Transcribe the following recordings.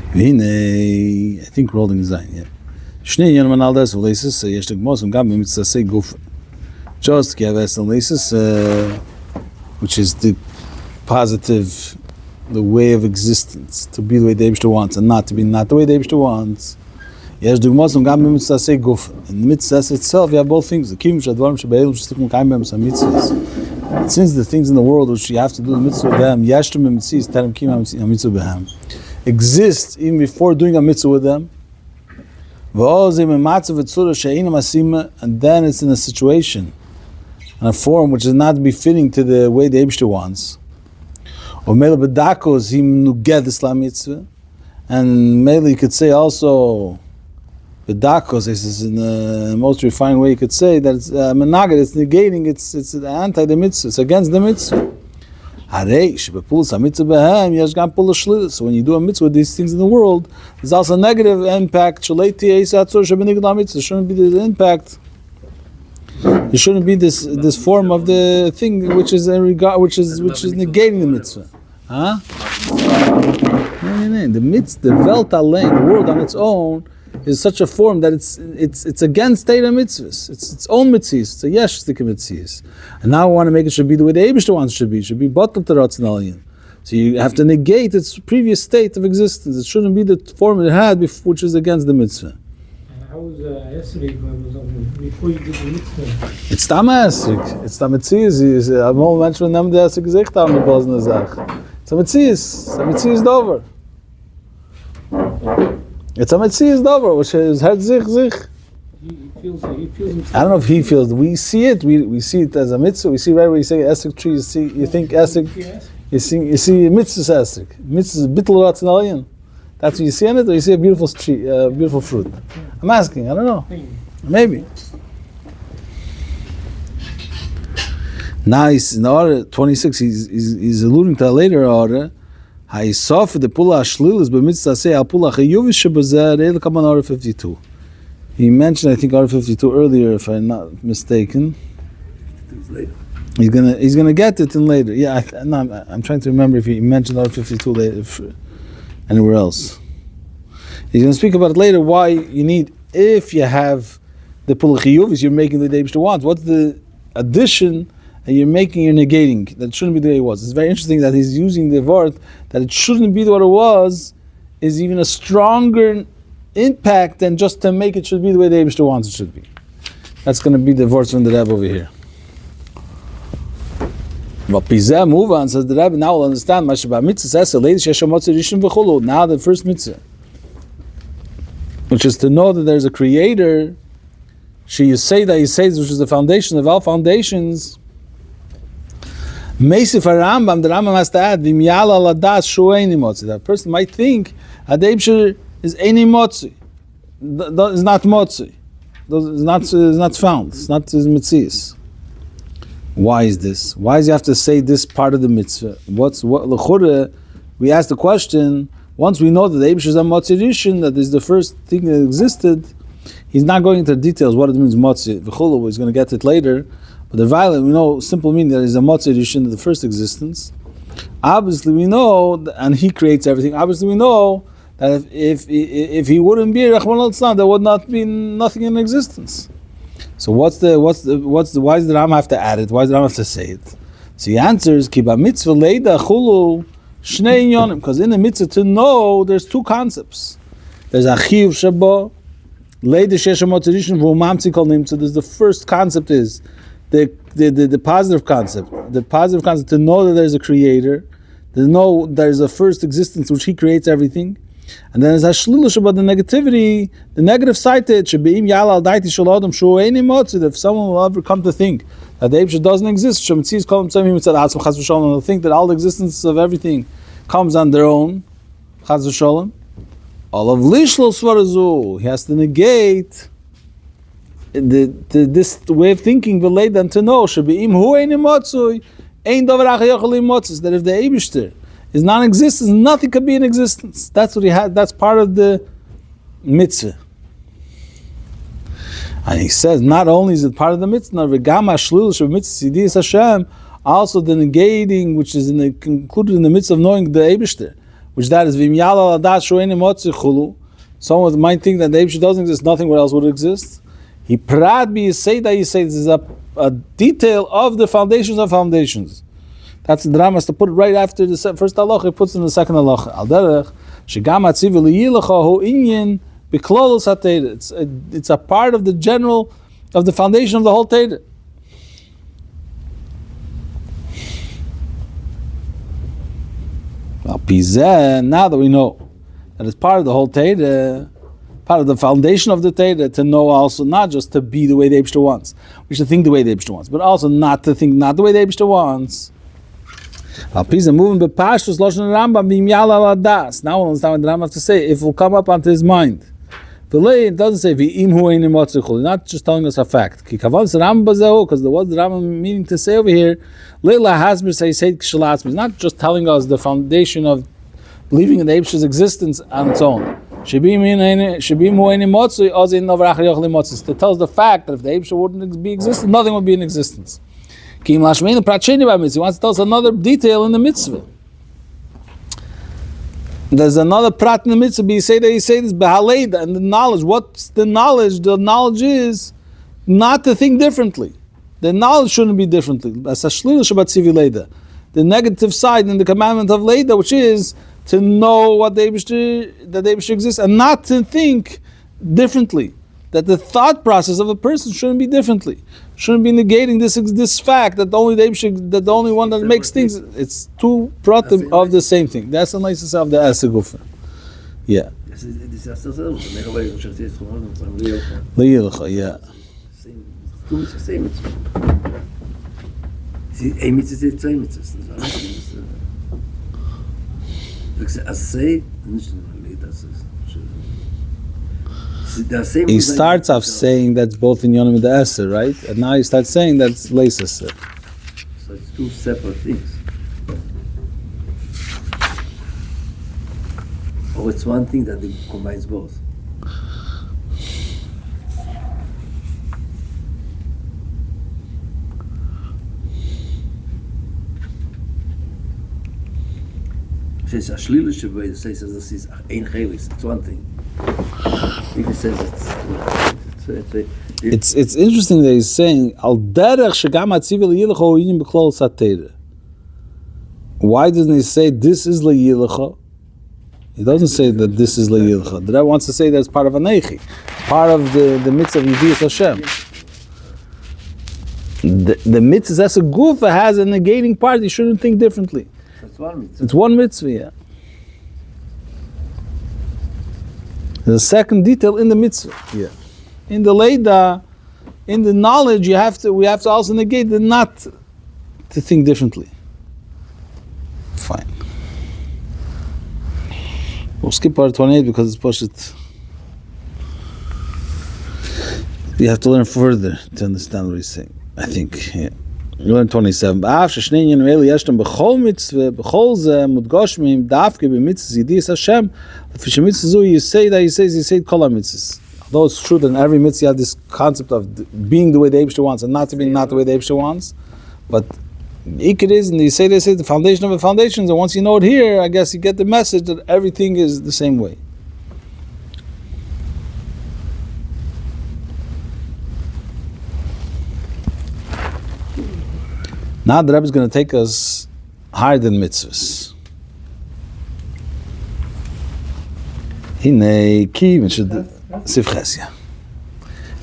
I think we're holding Zayin, yeah. Shnei Yonim al das Leisis, yesh legmos gam mitzasei guf. Just Kiaves and Leisis, which is the positive, the way of existence, to be the way the Eibishter wants, and not to be not the way the Eibishter wants. Yesh legmos gam mitzasei guf. In the mitzvah itself, you have both things. The kim shadvarim shebeilum shestikum kaim b'em mitzvahs. Since the things in the world which you have to do the mitzvah with them, yashtem mitzvahs terem kim mitzvah b'hem, exists even before doing a mitzvah with them. And then it's in a situation, in a form which is not befitting to the way the Eibishter wants. And maybe you could say also, Bedakos, this is in the most refined way you could say, that it's menaged, it's negating, it's anti the mitzvah, it's against the mitzvah. So when you do a mitzvah with these things in the world, there's also a negative impact. Shouldn't be the impact. It shouldn't be this form of the thing which is negating the mitzvah. Huh? The mitzvah, the Welt allein, the world on its own, is such a form that it's against Torah mitzvahs. It's its own mitzvahs. It's a yeshstik mitzvahs. And now we want to make it should be the way the Eibishter wants it should be. It should be bottled to Ratzon. So you have to negate its previous state of existence. It shouldn't be the form it had before, which is against the mitzvah. And how was Esrik before you did the mitzvah? It's Tam Esrik. It's Tam Mitzvahs. I'm all mentioning them the Esrik Zech Tam the Bosna Zach. It's a mitzvahs. It's a mitzvahs Dover. It's a mitzvahs Dover, which is had Zich. He feels himself. I don't know if he feels. We see it. We see it as a mitzvah. We see right where you say Esrik tree. You think Esrik. You see mitzvahs Esrik. Mitzvahs bittul ratzon. That's what you see in it, or you see a beautiful tree, beautiful fruit. I'm asking. I don't know. Maybe. Now he's in order 26. He's alluding to a later order. He mentioned I think order 52 earlier, if I'm not mistaken. He's gonna get it in later. Yeah, I'm trying to remember if he mentioned order 52 later anywhere else. He's gonna speak about it later. Why you need, if you have the pula chiyuvis, you're making the Eibishter wants. What's the addition? And you're negating. That shouldn't be the way it was. It's very interesting that he's using the word that it shouldn't be what it was, is even a stronger impact than just to make it should be the way the Eibishter wants it should be. That's going to be the verse from the Rebbe over here. But Pizeh move on, says the Rebbe, now we'll understand. Now the first mitzvah, which is to know that there's a creator. You say, which is the foundation of all foundations. Meisif Rambam, the Rambam has to add, V'myala ladas shu eini motzi. That person might think that the Eibishter is eini motzi. Is not motzi. Is not found. It's not his mitzvahs. Why is this? Why does he have to say this part of the mitzvah? L'chura, we ask the question, once we know that the Eibishter is a motzi rishon, that is the first thing that existed, he's not going into details what it means motzi. V'chulu, he's going to get it later. But the violet, we know, simple meaning that is a motzi rishon of the first existence. Obviously, we know, and he creates everything. Obviously, we know that if he wouldn't be Rachman al-Tzlan, there would not be nothing in existence. So why does the Ram have to add it? Why does the Ram have to say it? So he answers, Ki ba mitzvah leida chulu shnei inyonim, because in the mitzvah to know, there's two concepts. There's a chiyuv shabo leida shesh motzi rishon v'umamtzi kol nimtza. There's the first concept is the positive concept. The positive concept to know that there's a creator, to know there's a first existence which he creates everything. And then there's hashlilush about the negativity, the negative side to it. Shebeim yala al daiti shalodam shu eini motzi. That if someone will ever come to think that the Eibishter doesn't exist, shemitzias kol mitzvah mitzvah atzma chas v'sholom, they'll think that all the existence of everything comes on their own. Chas v'sholom. All of lishlo svarazu, he has to negate this way of thinking related and to know shebeim hu eini motzui ein davar achar yochel motzis, that if the Eibishter is non-existence, nothing can be in existence. That's what he had. That's part of the mitzvah. And he says, not only is it part of the mitzvah, also the negating, which is included in the mitzvah of knowing the Eibishter, which that is v'im yala ladas shu'ein motzi chulu. Someone might think that the Eibishter doesn't exist, nothing else would exist. He prat bi yiseda yiseda. This is a detail of the foundations of foundations. That's the drama to put it right after the first halacha. He puts in the second halacha. Al derech shegam atziv liyilacha hu inyan b'klolus haTeira. It's a part of the general, of the foundation of the whole Teira. Well, pizeh, now that we know that it's part of the whole Teira, part of the foundation of the Teira, to know also not just to be the way the Eibishter wants, we should think the way the Eibishter wants, but also not to think not the way the Eibishter wants. Al pizeh moving bepashtus loshen Rambam b'im yala ladas. Now we'll understand what the Rambam has to say. If it will come up onto his mind. It doesn't say v'im hu einim motzichul. Not just telling us a fact. Ki kavan the Rambam bazehu, because what's the Rambam meaning to say over here? Leila hasbir say kshalatz. It's not just telling us the foundation of believing in the Eibishter's existence on its own. Shebim hu einim motzi ozin nover achar yochli motzis. It tells the fact that if the Eibishter wouldn't be existent, nothing would be in existence. He wants to tell us another detail in the mitzvah. There's another prat in the mitzvah. He say this b'haleida, and the knowledge. What's the knowledge? The knowledge is not to think differently. The knowledge shouldn't be differently. The negative side in the commandment of leida, which is to know what the Eibishter exists, and not to think differently. That the thought process of a person shouldn't be differently. Shouldn't be negating this fact that only the Eibishter, that the only one that makes things, it's two pratim of the same thing. That's the nicest of the Esigufa. Yeah. Yeah. He starts off saying that's both in Yonim and the Eser, right? And now he starts saying that's Leis Eser. So it's two separate things. Or it's one thing that combines both. Says ashlilische way says this is ein chelis. It's one thing. If he says it's interesting that he's saying al derech shegam atziv liyilacha hu inyan b'klolus haTeira. Why doesn't he say this is liyilacha? He doesn't say that this is liyilacha. The Rebbe wants to say that's part of anechi, part of the mitzvah of Yidiyas Hashem. The mitzvah as a gufa has a negating part. You shouldn't think differently. It's one mitzvah. It's one mitzvah, yeah. There's a second detail in the mitzvah. Yeah. In the leida, in the knowledge, we have to also negate the not to think differently. Fine. We'll skip part 28 because it's pushed. You have to learn further to understand what he's saying, I think. Yeah. You learn 27. B'af sheshnei yinu yeshtem b'chol mitzvah b'chol zeh mudgoshmim dafke b'mitzvah yidiyas Hashem lefi shemitzvah zu yisei kol ha-mitzvahs. Although it's true that in every mitzvah you have this concept of being the way the Eibishter wants and not to be not the way the Eibishter wants, but ikar is, and they say the foundation of the foundations, and once you know it here, I guess you get the message that everything is the same way. Now the Rebbe is going to take us higher than mitzvahs. Hinei ki sivchesia.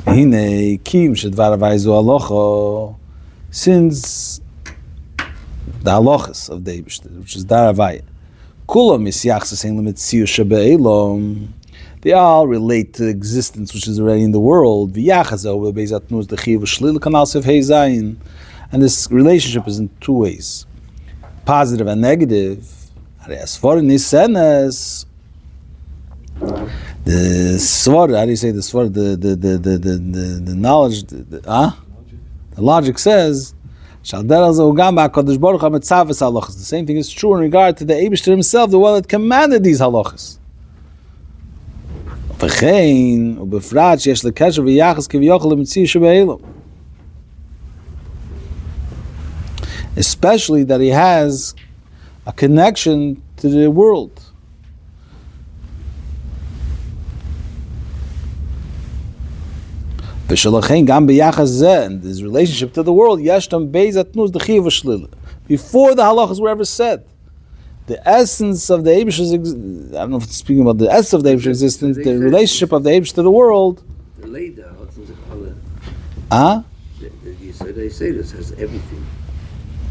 Hinei ki mishadvar avayzu alocho. Since the halachas of the Eibishter, which is dar avaya, kulam misyachs ein lemitzius shebe'elom. They all relate to existence which is already in the world. V'yachazeh be'ezat nuz dechiv v'shlil kanal sev hei zayin. And this relationship is in two ways, positive and negative. The swar, how do you say the swar? The knowledge, the logic says, the same thing is true in regard to the Eibishter himself, the one that commanded these halachas. Especially that he has a connection to the world, And his relationship to the world, before the halachas were ever said, the essence of the Eibish's, I don't know if it's speaking about the essence of the Eibish's existence, the relationship of the Eibish to the world. So they say this has everything.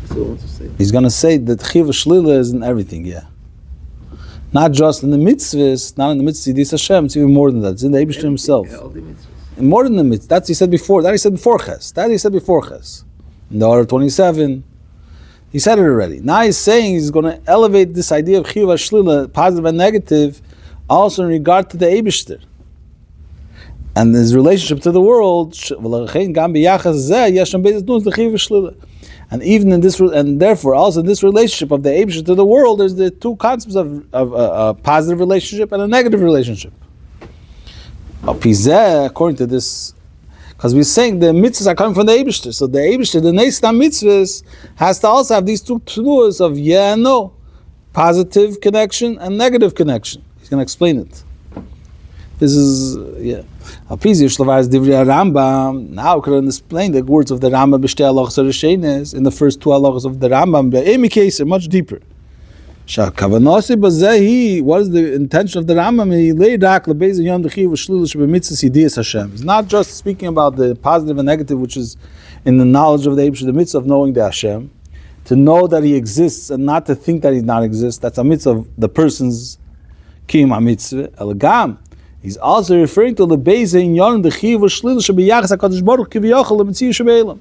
That's what I want to say. He's going to say that Chiv Shlila is in everything, yeah. Not just in the mitzvahs, not in the mitzvahs, Yidis Hashem, it's even more than that. It's in the Eibish himself. Yeah, all the mitzvahs. And more than the mitzvahs. That's he said before. That he said before Ches. In the order 27, he said it already. Now he's saying he's going to elevate this idea of Chiv Shlila, positive and negative, also in regard to the Eibishter. And his relationship to the world, and even in this, and therefore also in this relationship of the Eibishter to the world, there's the two concepts of a positive relationship and a negative relationship. According to this, because we're saying the mitzvahs are coming from the Eibishter, so the Eibishter, the Neistam mitzvahs, has to also have these two tnuas of yeah and no, positive connection and negative connection. He's going to explain it. This is, yeah. Now we can explain the words of the Rambam in the first two halachas of the Rambam. In case much deeper. What is the intention of the Rambam? It's not just speaking about the positive and negative, which is in the knowledge of the Eibush, the mitzvah of knowing the Hashem, to know that He exists and not to think that He does not exist. That's a mitzvah of the person's kiyum mitzvah. Elagam. He's also referring to the base in Yon the Chiv Shlil Shebiyachas HaKadosh Baruch Kiviyachal LeMetziyah Shebe'elam.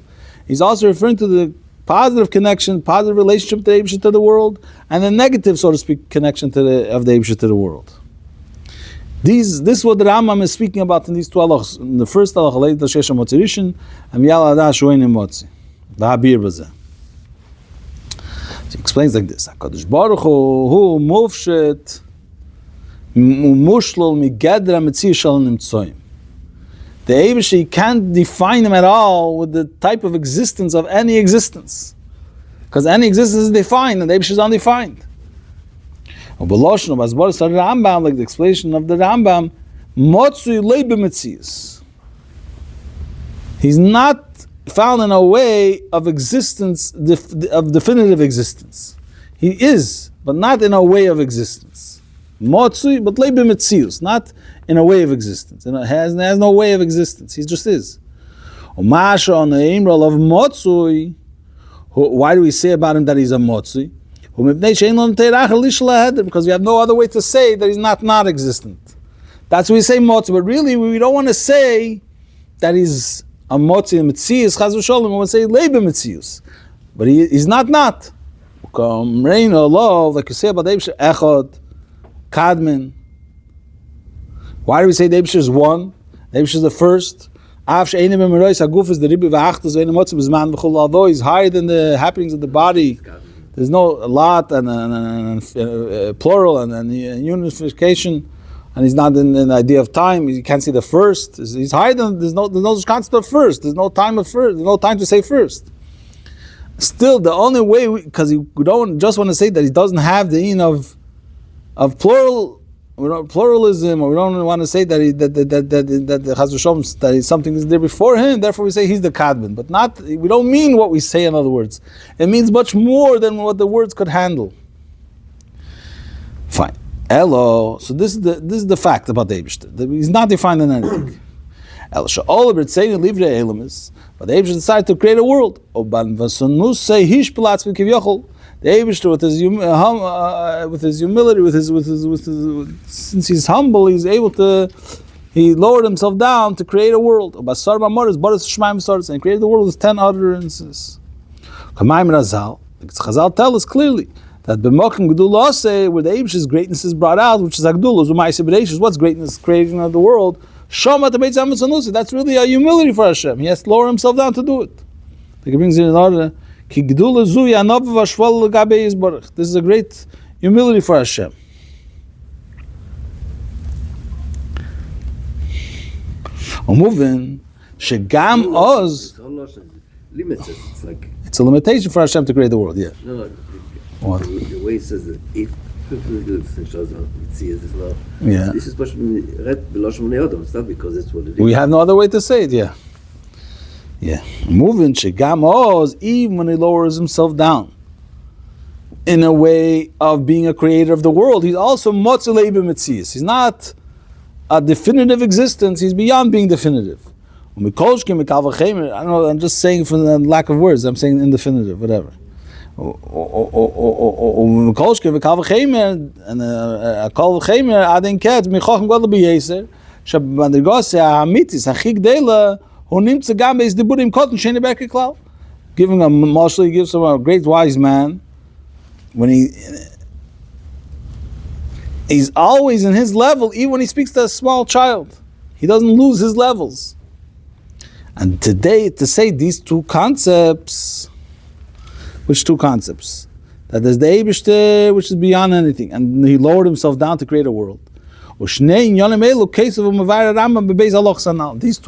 He's also referring to the positive connection, positive relationship to the Eibush to the world, and the negative, so to speak, connection to of the Eibush to the world. This is what the Rambam is speaking about in these two halachas. In the first halacha, Leid Shesha Motzirishin, and Yal Adah Shoein Motzi. V'habir B'zeh. He explains like this: HaKadosh Baruch Hu Mufshet. The Eibush, can't define him at all with the type of existence of any existence, because any existence is defined and the Eibush is undefined. Like the explanation of the Rambam, he's not found in a way of existence, of definitive existence. He is, but not in a way of existence. Motzui, but leibe metzius, not in a way of existence. It has no way of existence. He just is. Umasha on the imral of motzui. Why do we say about him that he's a motzui? Because we have no other way to say that he's not existent. That's why we say motzui. But really, we don't want to say that he's a motzui and metzius. Chaz v'sholem. We want to say leibe metzius, but he's not. Like you say about Eibush echad. Kadmin. Why do we say the Eibush is one? The Eibush is the first. Although he's higher than the happenings of the body, there's no lot and plural and unification, and he's not in the idea of time. You can't see the first. He's higher than there's no concept of first. There's no time of first. There's no time to say first. Still, the only way because we don't just want to say that he doesn't have the in of pluralism, or we don't want to say that something is there before him. Therefore, we say he's the kadman, but not. We don't mean what we say. In other words, it means much more than what the words could handle. Fine. Hello. So this is the fact about the Eibush. He's not defined in anything. But the Eibush decided to create a world. The Eibush, with his humility, since he's humble, he's able to. He lowered himself down to create a world. And created the world with 10 utterances. Chazal tell us clearly that b'mokim gedula where the Eibush's greatness is brought out, which is Agdullah, what's greatness? Creation of the world. That's really a humility for Hashem. He has to lower himself down to do it. He brings it in order. This is a great humility for Hashem. It's a limitation for Hashem to create the world. Yeah. No. What? The way it says that if yeah. This is it's not because it's what it is. We have no other way to say it. Yeah. Yeah. Moving Shegam Oz, even when he lowers himself down in a way of being a creator of the world, he's also Motzilei b'Metzias. He's not a definitive existence, he's beyond being definitive. I don't know, I'm just saying for the lack of words, I'm saying indefinitive, whatever. And a kol v'chemer adin ket michochem gadol b'yeser שבמדרגות האמיתית הכי גדולה הוא נמצא גם בהסדיבורים קוטן שאין ברכה כלל. Giving a marshal, he gives him a great wise man when he's always in his level, even when he speaks to a small child. He doesn't lose his levels. And today, to say these two concepts, which two concepts? That there's the Eibishter, which is beyond anything, and he lowered himself down to create a world. These two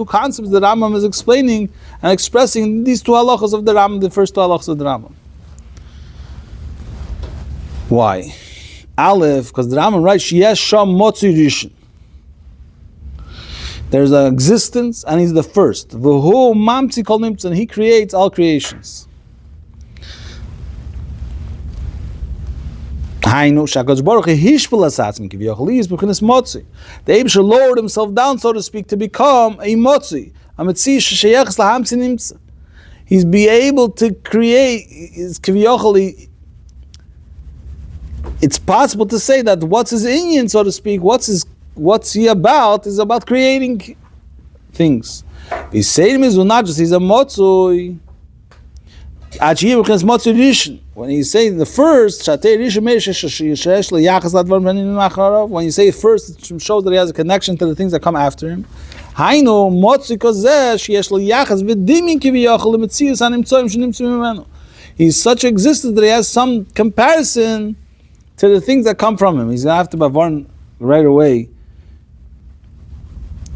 concepts that Rambam is explaining and expressing these two halachas of the Rambam, the first two halachas of the Rambam. Why? Aleph, because the Rambam writes, Yesh Sham Motzi Rishon. There's an existence, and he's the first. V'hu mamtzi kol nimtz, and he creates all creations. Hainu shakadosh baruch hu hishpel asatzim kivyochel is b'chinas motzi. The Eibusher lowered himself down, so to speak, to become a motzi, a metzi sheyechas lahamtzi nimtza. He's be able to create. Kivyochel. It's possible to say that what's his inyan, so to speak, what's he about, is about creating things. He's saying he's not just, he's a motzui. When you say the first, when you say first, it shows that he has a connection to the things that come after him. He's such existence that he has some comparison to the things that come from him. He's going to have to bavarn right away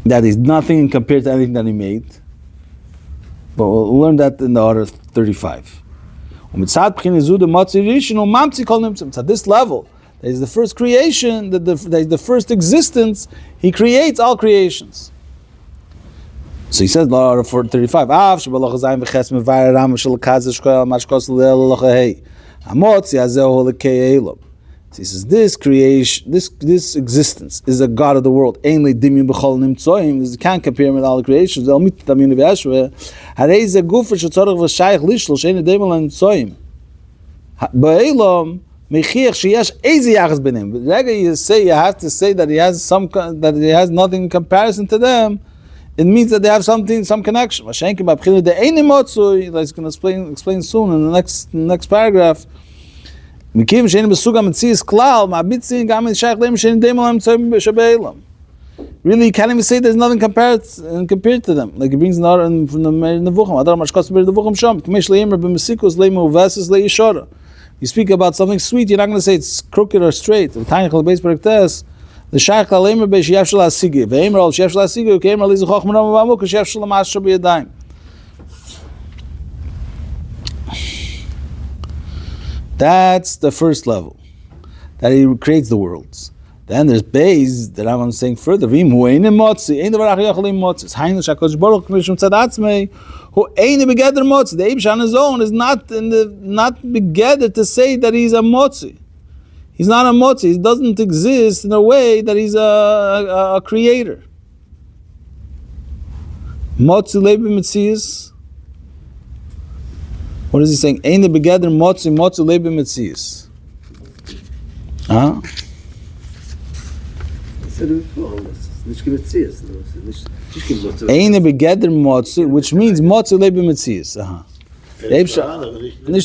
that is nothing compared to anything that he made. But we'll learn that in the order 35. At this level, that is the first creation, that is the first existence, he creates all creations. So he says in the order 35, so he says, this creation, this existence is a God of the world. You can't compare him with all the creations. You have to say that he has nothing in comparison to them. It means that they have something, some connection. He's going to explain soon in the next paragraph. Really, you can't even say there's nothing compared to them. Like he brings in from the Nevuchim. You speak about something sweet, you're not going to say it's crooked or straight. The That's the first level, that he creates the worlds. Then there's Beis that I'm saying further. The Eibush on his own is not together to say that he's a motzi. He's not a motzi. He doesn't exist in a way that he's a creator. Motzi lebi metzias. What is he saying? Ein the begeder motzi lebi metzias. Huh? Ein the begeder motzi, which means motzi lebi metzias. Nicht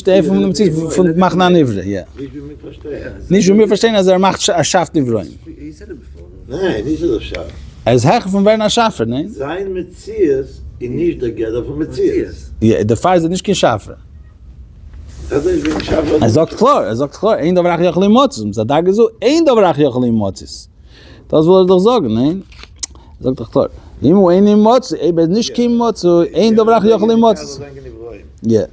der von Metzias, von Machna Nivre, ja. Nicht wie wir verstehen, als macht schafft Nivroim. He said it before. Nein, nicht so scharf. Ist Hecher von Werner Schaffer, nein? Sein Metzias ist nicht der Geder von Metzias. Ja, der Fall ist nicht kein Schaffer. Sagt klar, ein Davrach Yachli Motzis. Er sagt so, ein Davrach Yachli Motzis. Das will doch sagen, nein? Sagt doch klar. Immer ein Motzis, eben nicht kein Motzis, ein Davrach Yachli Motzis. Yeah.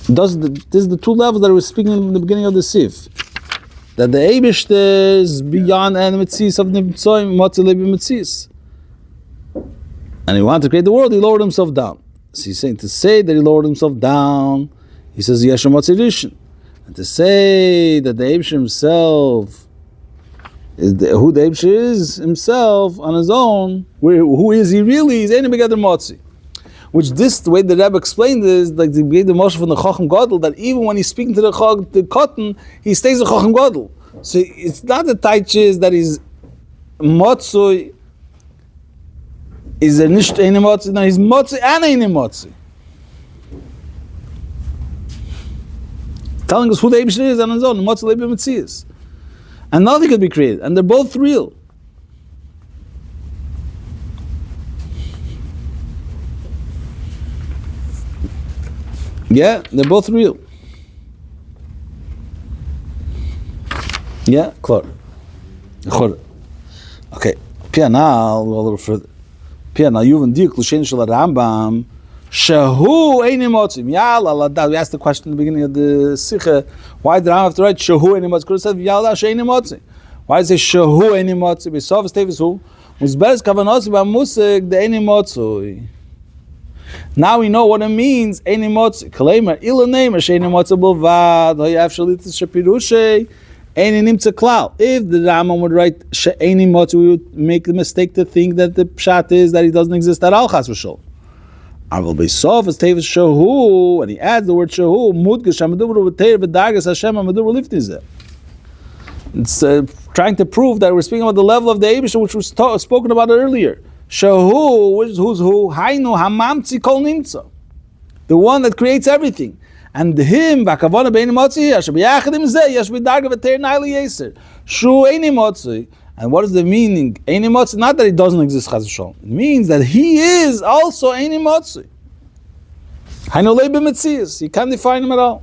This is the two levels that I was speaking in the beginning of the Sif. That the Eibush is beyond any Metzias of Nimtzoim, Motzis Lebi Metzias. and he wanted to create the world, he lowered himself down. So he's saying to say that he lowered himself down, he says Yeshem Motzirishon. And to say that the Eibusher himself is who the Eibusher is himself on his own, who is he really? He's any begether Motzi. Which this, the way the Rebbe explained is like the Moshe from the Chacham Gadol, that even when he's speaking to the cotton, he stays a Chacham Gadol. So it's not the Taichiz that he's Motzui, is nicht eine Motzi, no, he's Motzi and eine Motzi. Telling us who the Eibusher is on his own, Motzi Lebe Metzias. And nothing could be created, and they're both real. Yeah, they're both real. Yeah, clear. Okay, Pia now, we'll go a little further. Pia now, you've indeed, Lushen Shal Rambam, Shahu Eini Motzim. Yalla, we asked the question at the beginning of the Sikha, why did Rambam have to write Shahu Eini Motzim? Could have said, Yalla, Sheini Motzim. Why does it say Shahu Eini Motzim? Besof Stevis Hu, Musberes Kavanosi Bamusik, the Eini Motzim. Now we know what it means. Eini Motzi. Kaleimer Ilanemer Sheini Motzi Bulvad. Hoyav Shalitis Shapirushe. Eini Nimtza Klal. If the Rambam would write Eini Motzi, we would make the mistake to think that the pshat is that he doesn't exist at all. Chas v'shol. Arvel Beisov is Tevis Shahu, and he adds the word Shahu. Mudgesh Hamadubru v'Teir v'Dargas Hashem Hamadubru Liftizeh. It's trying to prove that we're speaking about the level of the Eibusher, which was spoken about earlier. Shahu, who's who? Hainu hamamtzi kol nimtza, the one that creates everything. And him, v'akavona be'eini motzi, yasher b'yachad im zeh, yasher b'darga v'teir na'ili yeser. Shu eini motzi. And what is the meaning? Eini motzi, not that he doesn't exist, chas v'sholom. It means that he is also eini motzi. Hainu lei b'metzias. You can't define him at all.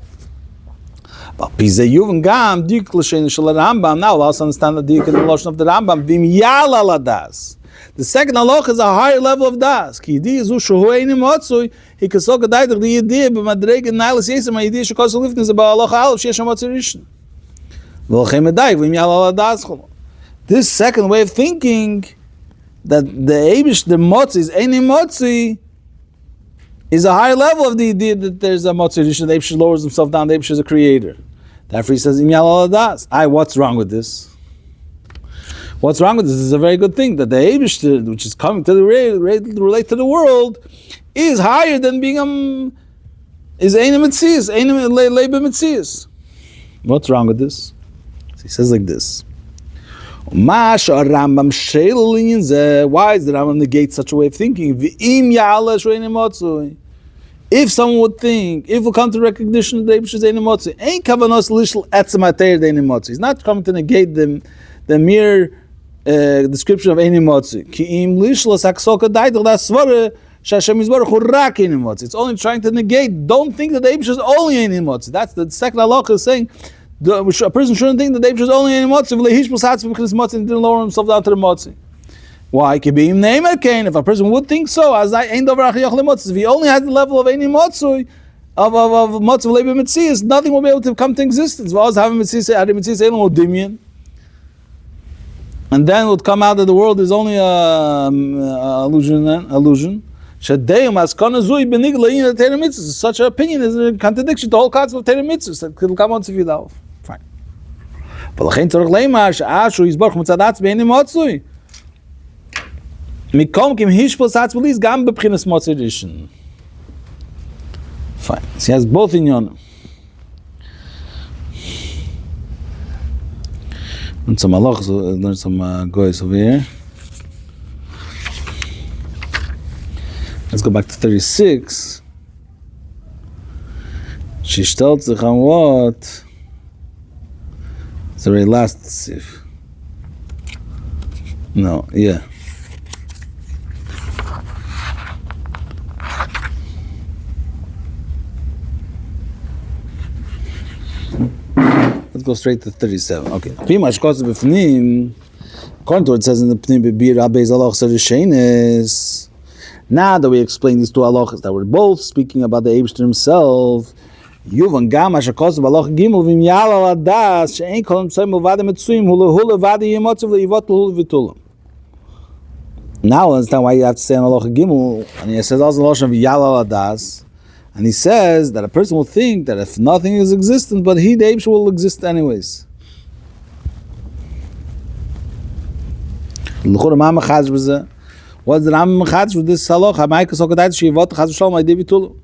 But pizeh yuven gam, dik l'shein shel Rambam. Now we'll also understand the dik in the lotion of the Rambam. Vim yala ladas. The second halach is a higher level of das. Ki yidi is ushu eini motzui. He can so gedayder the yidi b'madrege nailas yesem a yidi shekos liftin is about halach aleph sheyesh motzui rishon. V'olchem edai v'im yala ladas chol. This second way of thinking that the Eibush, the motzi is eini motzi, is a higher level of the idea that there's a motzui rishon. The Eibush lowers himself down. The Eibush is a creator. Therefore he says im yala ladas. What's wrong with this? What's wrong with this? This is a very good thing that the Eibush, which is coming to relate to the world, is higher than being is Eini Metzias, Eini Lebe Metzias. What's wrong with this? So he says like this. Why is the Rambam negate such a way of thinking? If someone would think, if we come to recognition that the Eibush is Eini Motzi, ain't kavanos lishel etzem ateir the Eini Motzi. He's not coming to negate the mere description of Eini Motzi. It's only trying to negate. Don't think that the Eibush is only Eini Motzi. That's the second halach is saying. A person shouldn't think that the Eibush is only Eini Motzi. And didn't lower himself down to the Motzi. Why? If a person would think so, as I ain't over if he only has the level of Eini Motzi, of Motzi Lebe Metzias, nothing will be able to come to existence. And then would come out that the world is only illusion. Such an opinion is a contradiction to the whole concept of Torah mitzvahs that will come on to Vidal. Fine. But l'chein tzorich leimar she'ashu yizborch mitzadatz be'eini motzui. Mikom kim hishpos hatz b'lis gam b'pchinas motzui rishon. Fine. So he has both in yonim. And some halachas, learn some goys over here. Let's go back to 36. She stellt sich on what? It's the very last sif. No, yeah. Let's go straight to 37. Okay. According to what it says in the Pnim Bibir Abbei's halach Sarishenes. Now that we explain these two halachas that we're both speaking about the Eibush himself, Yuvan Gam Ashakos Balach Gimel Vim Yala Ladas She'ein Kol Mitzayim Uvada Mitzuim Hula Hula Vada Yemotzav Leivot Hula Vitulam. Now I understand why you have to say in Halacha Gimel, and he says also Lashon V'yala Ladas, and he says that a person will think that if nothing is existent, but he, the Eibshter, will exist anyways. L'chura ma mechadsh b'zeh? What's the Rambam mechadsh with this halacha? Ha'mayka sokadayt she'yivot chas v'shalom ha'idei v'tulu.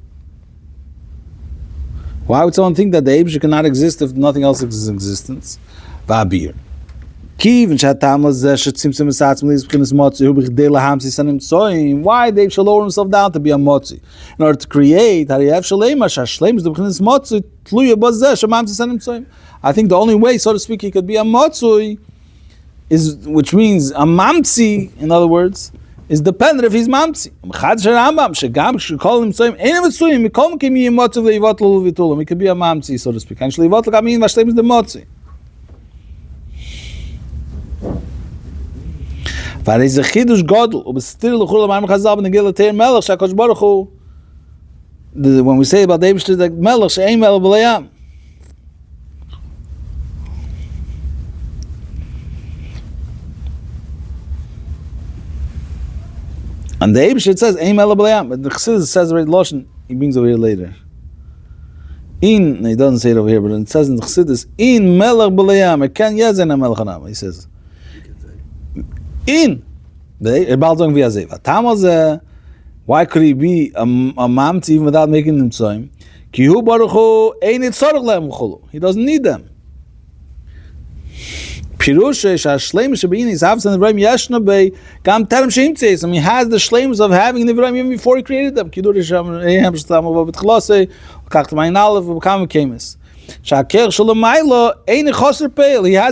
Why would someone think that the Eibshter cannot exist if nothing else is in existence? V'abir. Why the Eibshter lower himself down to be a motzi? In order to create, I think the only way, so to speak, he could be a motzi is, which means a mamtzi, in other words, is dependent if he's mamtzi. He could be a mamtzi, so to speak. And the motzi. When we say about the Eibshter, the Melech, she'ein melech b'layam. And the Eibshter, it says, ein melech b'layam. But the Chassidus says already, Lashon, he brings over here later. He doesn't say it over here, but it says in the Chassidus, in melech b'layam, ken yezen melech hanam, he says. In why could he be a mamti even without making them tzoyim? He doesn't need them. He has the shleimus of having the Vrayim even before he created them. He has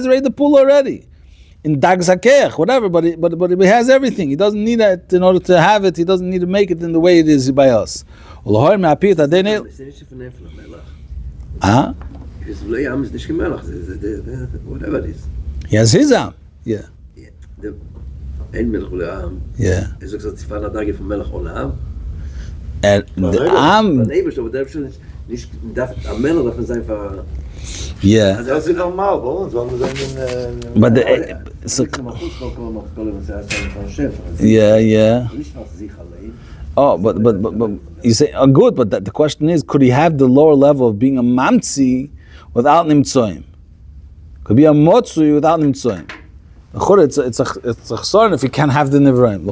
already the pool already. In Dag Zakech, whatever, but he has everything. He doesn't need it in order to have it. He doesn't need to make it in the way it is by us. Huh? Because whatever it is. He has his arm. Yeah. Ein Melech B'Le'am. Yeah. Is ook zo'n tzifan adagje van Melech Olam. And the arm. Van Eibeshter, aber der Eibeshter nicht darf am Melech darf man sein für. Yeah. Das ist normal bei uns, weil wir sind But yeah. Oh, but you say, oh, good, but the question is, could he have the lower level of being a mamtzi without nimtzoyim? Could be a motzui without nimtzoyim. It's a chsarn if he can't have the nivraim.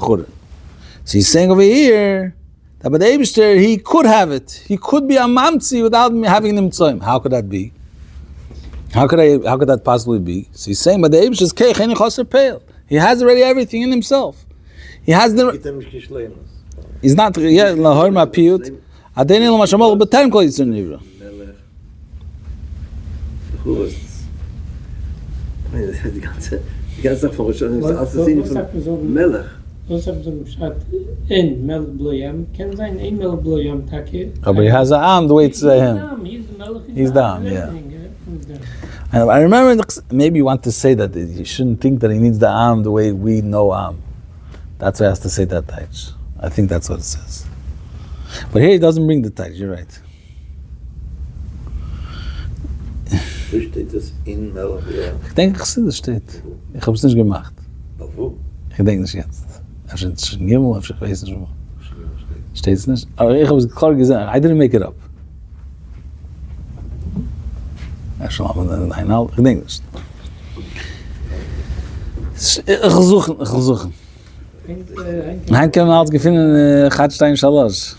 So he's saying over here that by the Eibshter he could have it. He could be a mamtzi without having nimtzoyim. How could that be? How could that possibly be? So he's saying, but the Eibshter is keich eni chaser peil. He has already everything in himself. He has the. He's not. Yeah, lahor ma'piyut. Adeni lo mashamol b'terem kol yitzur nivra. Die ganze Sache von Rishon ist alles das Sinn von Melech. Was sagt man statt in Melech B'Le'am? Kann sein ein Melech B'Le'am Taki. But he has an arm the way it's him. He's the Melech. He's the arm, yeah. I remember maybe you want to say that you shouldn't think that he needs the arm the way we know arm. That's why he has to say that taich. I think that's what it says. But here he doesn't bring the taich. You're right. Wo steht das in Melech? Ich denke, es steht. Ich habe es nicht gemacht. Wo? Ich denke nicht jetzt. Ich weiß nicht wo. Steht es nicht? Aber ich habe es klar gesagt. I didn't make it up. Ich denke nicht. Ich suche. Nein, können wir alles gefunden, Gatstein Shalosh.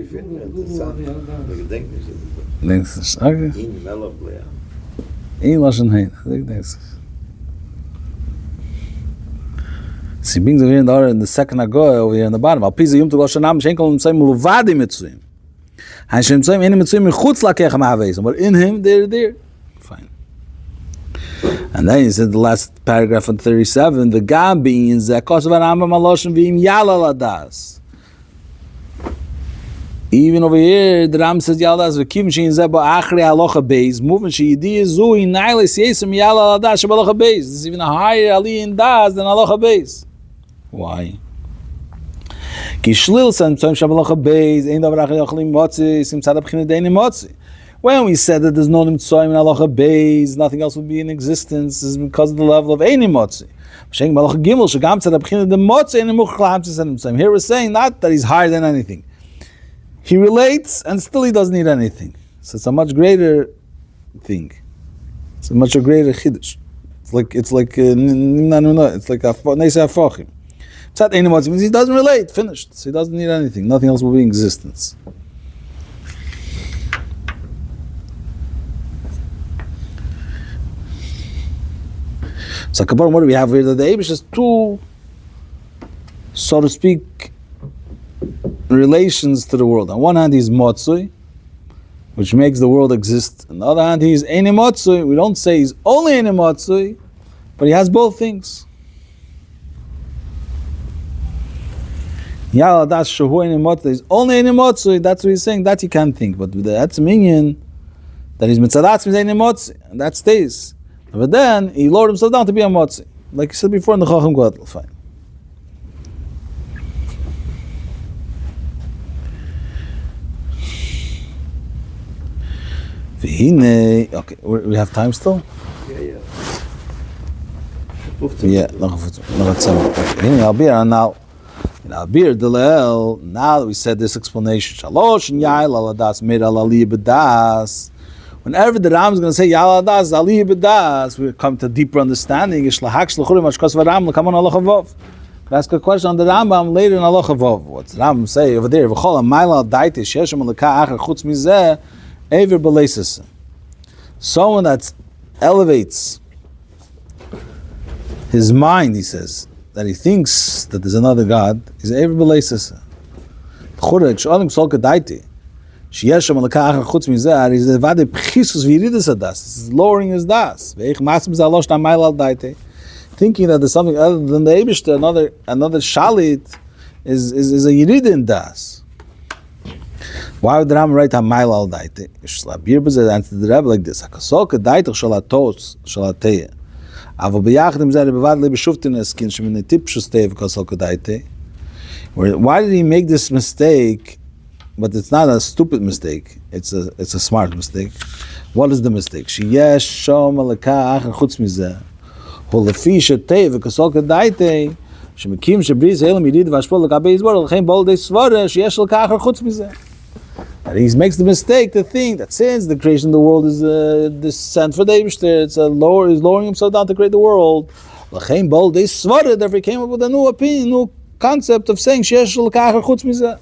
Ich finde es interessant. Ich denke nicht, Denkst du nicht? Okay. in Melech B'Le'am. Ein Lashon Hein. Ich denke nicht. Sie brings over here in the second Agoy over here in the bottom. Al Pisa Yom Tov Lashon Am Shenkel Mitzayim Mulvadi Mitzuyim. Han Shem Mitzayim Eni Mitzuyim Mechutz Lakech Ma'avezim. But in him, they're there. Fine. And then he said the last paragraph on 37, the Gam being Zekos of Arambam Aloshim V'im Yala Ladas. Even over here, the Ram says Yaladas v'kim shein zeba achri halacha beis movement she'yidi zui nailes yesem Yala Ladas shebalacha beis. This is even a higher ali in das than halacha beis. Why? Ki shlil san tzom shebalacha beis ein davar achri achli motzi sim tzad abchine deini motzi. When we said that there's no Nimtsoim in Halacha Beis, nothing else would be in existence, is because of the level of Eini Motzi. Here we're saying not that he's higher than anything. He relates and still he doesn't need anything. So it's a much greater thing. It's a much greater chiddush. It's like a neisa afochim. It's not Eini Motzi, means he doesn't relate, finished. So he doesn't need anything. Nothing else will be in existence. So, what do we have here? That the Eibush has two, so to speak, relations to the world. On one hand, he's Motzui, which makes the world exist. On the other hand, he's Eini Motzui. We don't say he's only Eini Motzui, but he has both things. Yala das shehu Eini Motzui is only Eini Motzui. That's what he's saying. That you can't think. But that's a minion that he's Mitzadatz Eini Motzui, and that stays. But then he lowered himself down to be a Motzi. Like he said before in the Chacham Gadol. Fine. Okay, we have time still? Yeah. Now that we said this explanation, Shalosh and Yael aladas made alali bedas. Whenever the Ram is going to say Yala das Ali bedas, we come to deeper understanding. Ask a question on the Rambam later in Halacha Vav. What's the Rambam say over there? Someone that elevates his mind, he says, that he thinks that there's another God, is ever beleisasa. This is lowering his das. Thinking that there's something other than the Eibishter, another shalit is a yirid in das. Why would the Ram write Hamayla al daite? Answer the Rebbe like this: Hakasolka daitach shalatos shalateya. Avo biyachdim zeh bevad le b'shuftin eskin shemin tip shustei v'kasolka daite. Why did he make this mistake? But it's not a stupid mistake. It's a smart mistake. What is the mistake? Sheyesh shom alaka acher chutz mizeh. Holefi shetei v'kasolka daite. Shemekim shebriz helam yirid v'ashpol l'kabei yizbor l'chein bol dei svara sheyesh alaka acher chutz mizeh. And he makes the mistake to think that since the creation of the world is descent for the Eibishter, is lowering himself down to create the world. L'chein bol dei svara. Therefore, he came up with a new opinion, new concept of saying sheyesh alaka acher chutz mizeh.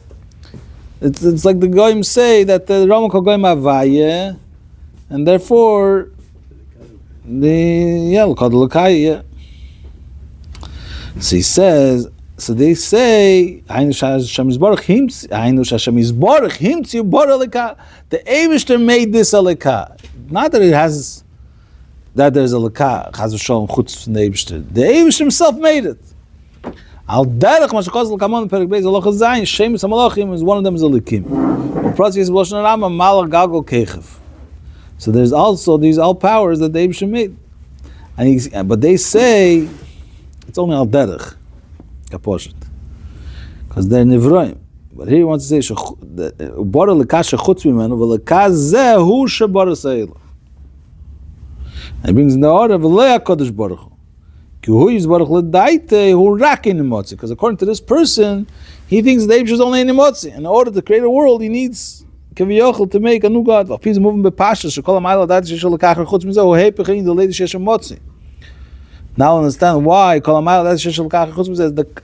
It's like the Goyim say that the Rama Kol Goyim Avaye, and therefore so he says, so they say the Eibishter made this a leka. Not that there's a leka chaz v'sholom chutz from the Eibishter. The Eibishter himself made it. Al derech mashakos l'kamon perik beis aloch zayin shemus hamalachim is one of them is a likim. U'prasi is b'loshen Rama malach galgol kechev. So there's also these all powers that the Eibishter made, but they say it's only al derech kaposhet because they're nivroim. But here he wants to say ubara lekasha chutz mimenu v'lekazeh hu shebara seila. And he brings in the order v'lei HaKadosh Baruch Hu. Because according to this person, he thinks the Eibishter is only an emotzi. In order to create a world, he needs kaviyachol to make a new God. Now understand why the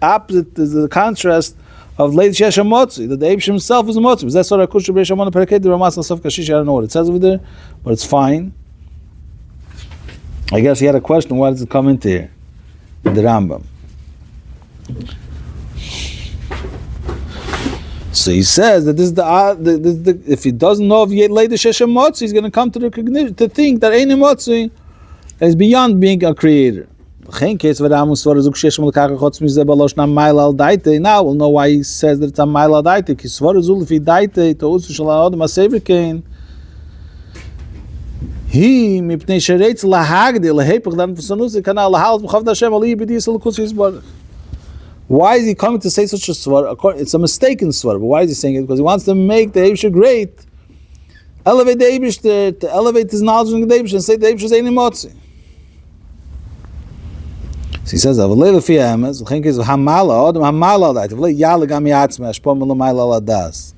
opposite is the contrast of Leid Shesh Motzi, that the Eibishter himself is a motzi. That's what I don't know what it says over there, but it's fine. I guess he had a question. Why does it come into here? The Rambam. So he says that this is the if he doesn't know of Leida Sheshem Motzi, he's going to come to the recognition to think that Eini Motzi is beyond being a creator. Now we'll know why he says that it's a Maila Daite. He mipnei sheretz lahagdi lehepich dan v'sanuzi kana lahalas b'chavd Hashem aliyah b'diyas l'kus yisbarach. Why is he coming to say such a svar? It's a mistaken svar, but why is he saying it? Because he wants to make the Eibishter great, elevate the Eibishter, to elevate his knowledge in the Eibishter, and say the Eibishter is Ein Motzi. So he says, "Avalei lefi haemes, v'chein kis hamala adam hamala adait, avalei yale gam yatzme ashpom l'mayla ladas,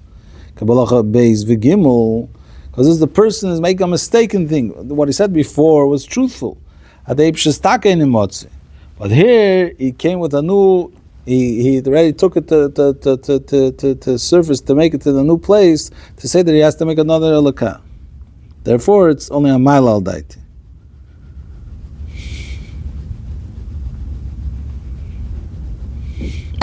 kabalacha beis v'gimel." Because this is the person is making a mistaken thing. What he said before was truthful. At the Eibishter is taka Ein Motzi, but here he came with a new. He already took it to surface to make it to the new place to say that he has to make another elaka. Therefore, it's only a mile al daiti.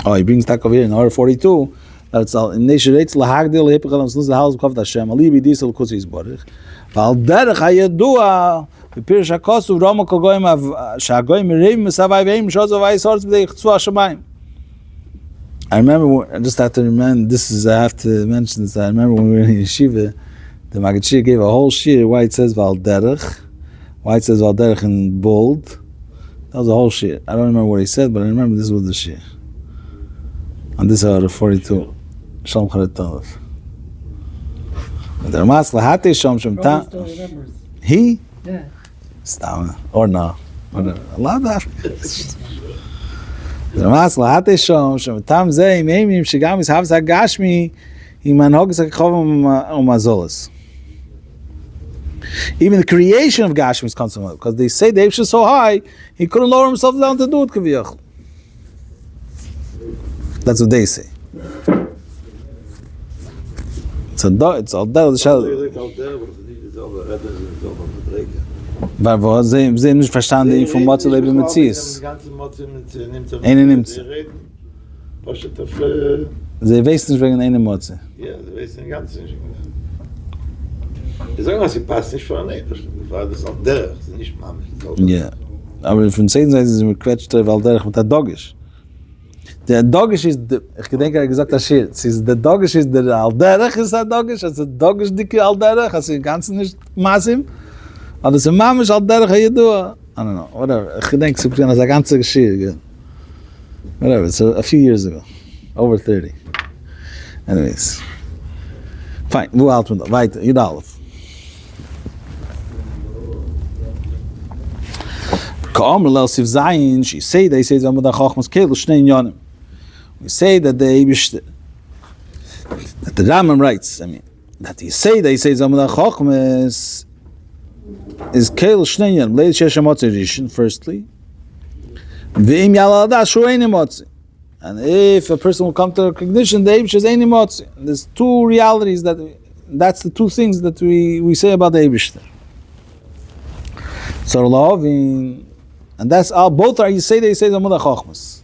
Oh, he brings back over here in order 42 that it's all in nesheretz lahagdil hipikalam sluz the house of Hashem alibi diesel kusis borich val derech hayadua bepirish hakosuv rama kogoyim shagoyim reim mesavay veim shozavay sorts b'dei chtzua shamayim. I remember, I just have to remember, I have to mention this, I remember when we were in yeshiva, the Maggid Shir gave a whole shir, why it says Val Derech, why it says Val Derech in bold. That was a whole shir. I don't remember what he said, but I remember this was the shir. And this is 42. Shalom Charet Tov. The Ramas Lahate Shom Shem Ta. He? Yeah. Stam. Or no. Whatever. Allah that. The Ramas Lahate Shom Shem Tam Zeh Meimim Shigam is Havs HaGashmi Iman Hogas HaKchov Umazolas. Even the creation of Gashmi is consummate, because they say the Eibishter is so high, he couldn't lower himself down to do it, Kaviyach. That's what they say. It's all that the shell. Aber sie nicht verstanden von Motze leben mit Zies. Eine nimmt sie. Sie weiß nicht wegen einer Motze. Ja, sie weiß nicht ganz nicht. Ich sage mal, sie passt nicht vor einer, weil das auch der, sie nicht Mami. Ja, aber von Seiten Seite sind wir quetscht, weil der mit der Dogisch. Der Dogisch ist, ich denke, er gesagt, das Schild. Der Dogisch ist der Alderech ist der Dogisch, also Dogisch dicke Alderech, also im Ganzen nicht Masim. Aber das ist Mamisch Alderech, how you do? I don't know, whatever. Ich denke, so das ist ganze Geschichte. Whatever, it's a few years ago. Over 30. Anyways. Fine, wo halt man da? Weiter, Yudalef. Ka'amr lel Sif Zayin, she say, they say, Zamad HaChachmas Keilu, Shnei Yonim. We say that the Eibishter, that the Ramam writes, that he say, they say, Zamad HaChachmas is Keilu, Shnei Yonim, Leid Shesha Motzi Rishon, firstly, V'im Yala Adas, Shu Eini Motzi. And if a person will come to recognition, the Eibishter is Eini Motzi. There's two realities that's the two things that we say about the Eibishter. So loving, and that's all. Both are. You say Zamud HaChachmas.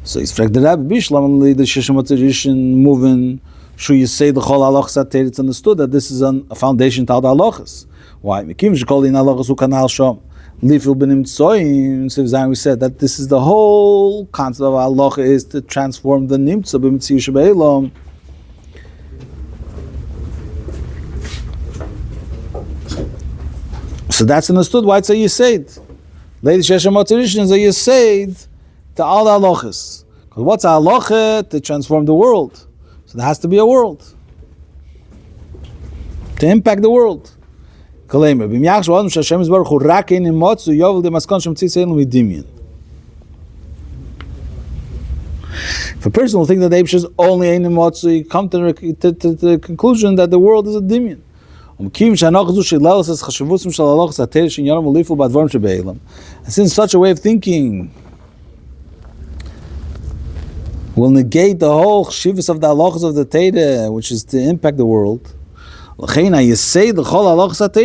So he's fragt the Rabbi Bishlam the Sheshamotzerishon moving. Should you say the Chol Halachas Ater? It's understood that this is a foundation to all the halachas. Why? Mekim shekol in halachas ukanal shom lifil benim tzoyim. So we said that this is the whole concept of halacha is to transform the nimtza b'mitziyu shebeilom. So that's understood why it's a Yisaid. Lady Shesha Motzerishon is a Yisaid to all the halachas. Because what's a halacha? To transform the world. So there has to be a world. To impact the world. If a person will think that the Eibishter is only Ein Motzu, you come to the conclusion that the world is a dimion. And since such a way of thinking will negate the whole chshivus of the halachas of the Torah, which is to impact the world, you say the whole halachas of the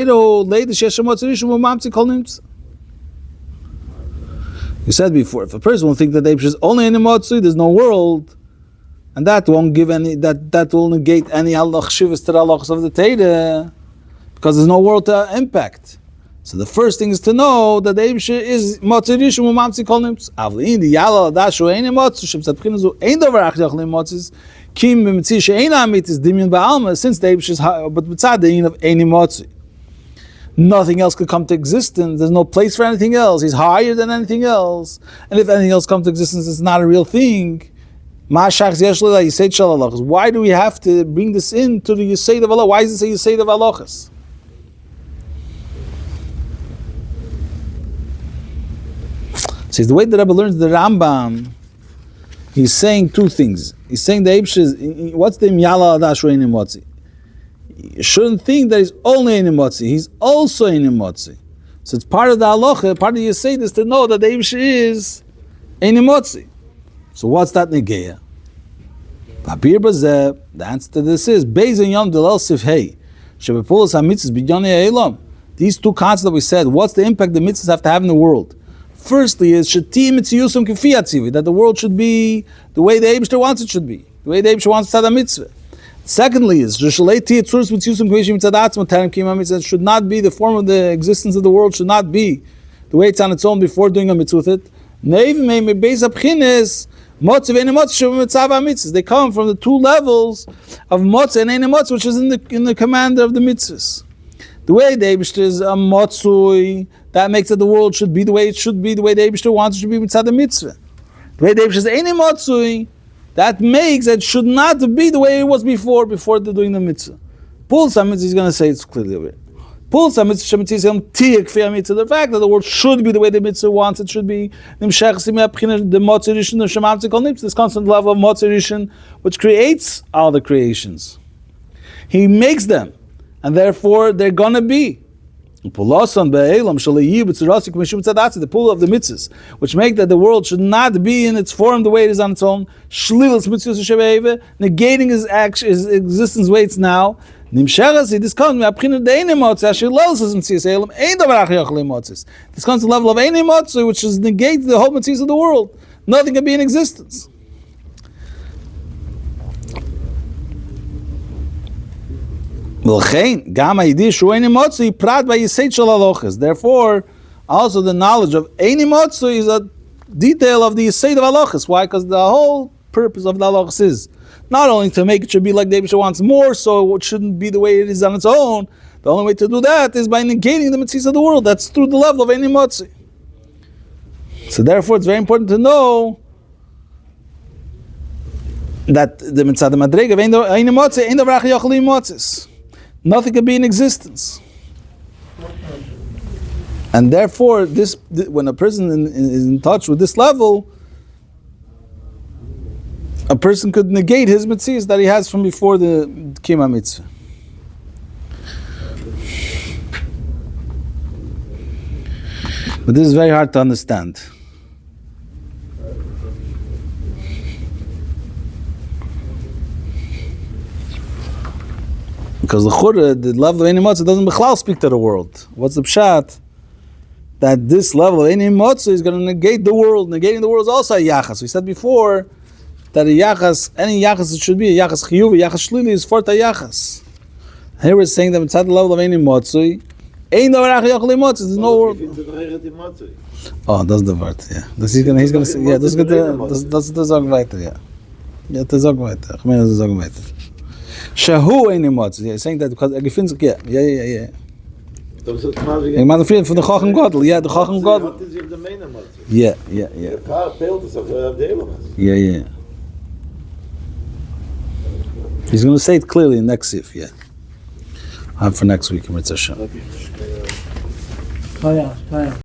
you said before, if a person will think that the Eibishter is only in the Motzu, there's no world, and that won't give any, that will negate any chshivus to the halachas of the Torah, because there's no world to impact. So the first thing is to know that the Eibishter is Motzi Rishon Umamtzi Kol Nimtz. Avli in the Yala Adashu Ein Motzi Shem Tzadchinu Zu Ein Dover Achjach Le Motzis Kim B'Mitzi She'ein Amit is Dimion Ba'alma, since the Eibishter is high, but B'tzad the Ein of Ein Motzi. Nothing else could come to existence. There's no place for anything else. He's higher than anything else. And if anything else comes to existence, it's not a real thing. Why do we have to bring this into the Yesod of Allah? Why does it say Yesod of Halachas? See, the way the Rebbe learns the Rambam, he's saying two things. He's saying the Eibush is, what's the Yala Adash Rein Motzi? You shouldn't think that he's only in Motzi, he's also in Motzi. So it's part of the halacha, part of the Yesod is to know that the Eibush is in Motzi. So what's that negeya? The answer to this is Beis and Yom Delel Sif Hey. Shebepulas HaMitzvahs B'Yonei Eilam. These two concepts that we said, what's the impact the mitzvahs have to have in the world? Firstly is Shati Mitziyusum K'fi Atzivi, that the world should be the way the Eibush wants it should be, the way the Eibush wants to have a mitzvah. Secondly is it should not be the form of the existence of the world, should not be the way it's on its own before doing a mitzvah with it. They come from the two levels of motzah and ein motzah, which is in the command of the mitzvahs. The way the Eibush is a motzui, that makes that the world should be the way it should be, the way the Eibush wants it should be mitzvah the mitzvah. The way the Eibush is ein motzui, that makes it should not be the way it was before doing the mitzvah. Pulsa mitzvah is going to say it's clearly over. Pulsa mitzvah the fact that the world should be the way the mitzvah wants it should be. The this constant level of motzah which creates all the creations. He makes them, and therefore they're going to be. The pull of the mitzvahs, which make that the world should not be in its form the way it is on its own, negating his action, his existence the way it's now. This comes to the level of ein motzah, which is negates the whole mitzvahs of the world. Nothing can be in existence. Therefore, also the knowledge of ein motzah is a detail of the Yesod of halachas. Why? Because the whole purpose of the halachas is not only to make it should be like the Eibush wants more, so it shouldn't be the way it is on its own. The only way to do that is by negating the mitzvahs of the world. That's through the level of ein motzah. So therefore, it's very important to know that the mitzvah the madrega of ein motzah, ein davar achar yochel motzahs. Nothing can be in existence. And therefore, when a person is in touch with this level, a person could negate his mitzvahs that he has from before the kima mitzvah. But this is very hard to understand. Because the level of ein motzah doesn't b'chlal speak to the world. What's the pshat? That this level of ein motzah is going to negate the world. Negating the world is also a yachas. We said before that a yachas, any yachas it should be a yachas chiyuv, a yachas shlili is for the yachas. Here we're saying that it's at the level of ein motzah. Ein davar achar yochel motzah. There's no world. Oh, that's the word. Yeah. He's gonna say. Yeah, das the sagen weiter. Yeah. Yeah, das sagen weiter. Ich meine, das sagen weiter. Shahu ein motzah. Yeah, saying that because gefindt sich. Yeah. Ik maak een vriend van de Chacham Gadol. Ja, de Chacham Gadol. Ja. Yeah. He's going to say it clearly in next sif. Yeah. Have for next week.